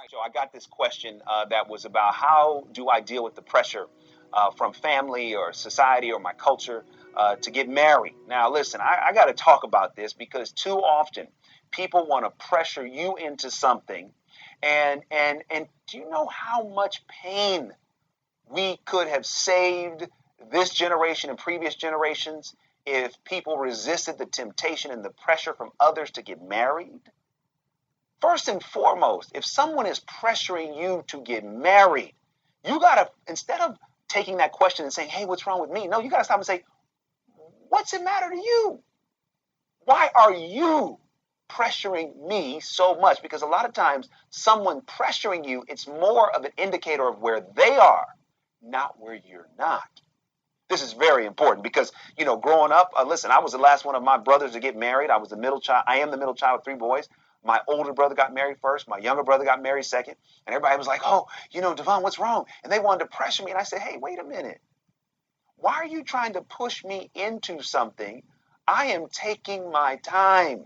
So I got this question that was about how do I deal with the pressure from family or society or my culture to get married. Now, listen, I got to talk about this because too often people want to pressure you into something, and do you know how much pain we could have saved this generation and previous generations if people resisted the temptation and the pressure from others to get married? First and foremost, if someone is pressuring you to get married, you got to, instead of taking that question and saying, hey, what's wrong with me? No, you got to stop and say, what's the matter to you? Why are you pressuring me so much? Because a lot of times, someone pressuring you, it's more of an indicator of where they are, not where you're not. This is very important because, growing up, listen, I was the last one of my brothers to get married. I was the middle child. I am the middle child of three boys. My older brother got married first. My younger brother got married second. And everybody was like, oh, Devon, what's wrong? And they wanted to pressure me. And I said, hey, wait a minute. Why are you trying to push me into something? I am taking my time.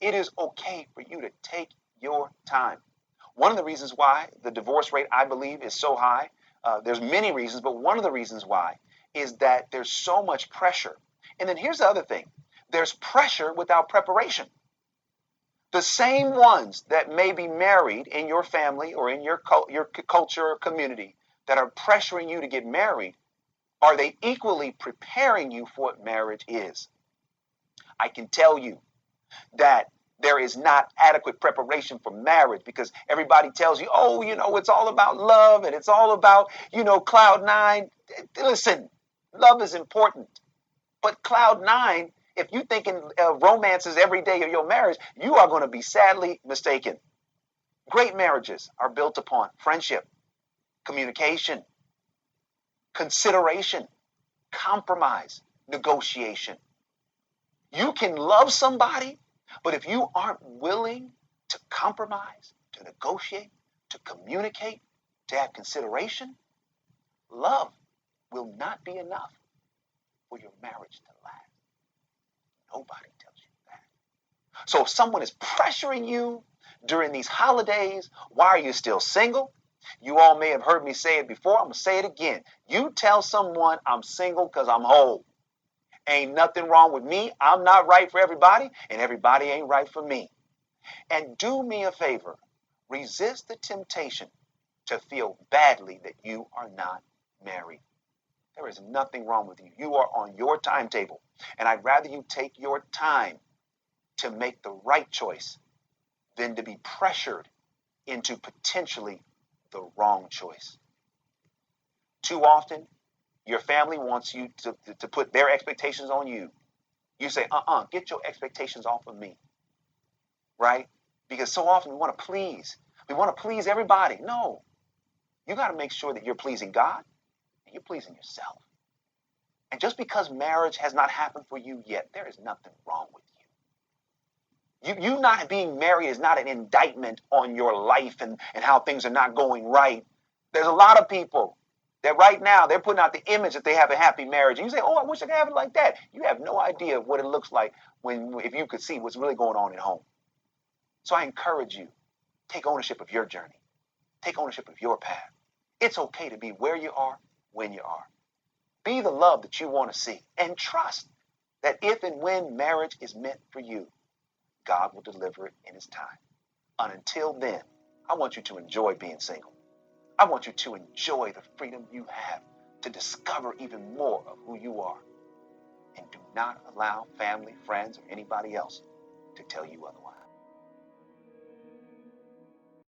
It is okay for you to take your time. One of the reasons why the divorce rate, I believe, is so high, there's many reasons, but one of the reasons why is that there's so much pressure. And then here's the other thing. There's pressure without preparation. The same ones that may be married in your family or in your culture or community that are pressuring you to get married, are they equally preparing you for what marriage is? I can tell you that there is not adequate preparation for marriage because everybody tells you, oh, it's all about love and it's all about, cloud nine. Listen, love is important, but cloud nine, if you thinking romances every day of your marriage, you are going to be sadly mistaken. Great marriages are built upon friendship, communication, consideration, compromise, negotiation. You can love somebody, but if you aren't willing to compromise, to negotiate, to communicate, to have consideration, love will not be enough for your marriage to last. Nobody tells you that. So if someone is pressuring you during these holidays, why are you still single? You all may have heard me say it before. I'm going to say it again. You tell someone I'm single because I'm whole. Ain't nothing wrong with me. I'm not right for everybody, and everybody ain't right for me. And do me a favor. Resist the temptation to feel badly that you are not married. There is nothing wrong with you. You are on your timetable, and I'd rather you take your time to make the right choice than to be pressured into potentially the wrong choice. Too often, your family wants you to put their expectations on you. You say, get your expectations off of me, right? Because so often we want to please. We want to please everybody. No, you got to make sure that you're pleasing God and you're pleasing yourself. And just because marriage has not happened for you yet, there is nothing wrong with you. You not being married is not an indictment on your life and how things are not going right. There's a lot of people that right now they're putting out the image that they have a happy marriage. And you say, oh, I wish I could have it like that. You have no idea what it looks like if you could see what's really going on at home. So I encourage you, take ownership of your journey. Take ownership of your path. It's okay to be where you are, when you are. Be the love that you want to see and trust that if and when marriage is meant for you, God will deliver it in his time. And until then, I want you to enjoy being single. I want you to enjoy the freedom you have to discover even more of who you are. And do not allow family, friends, or anybody else to tell you otherwise.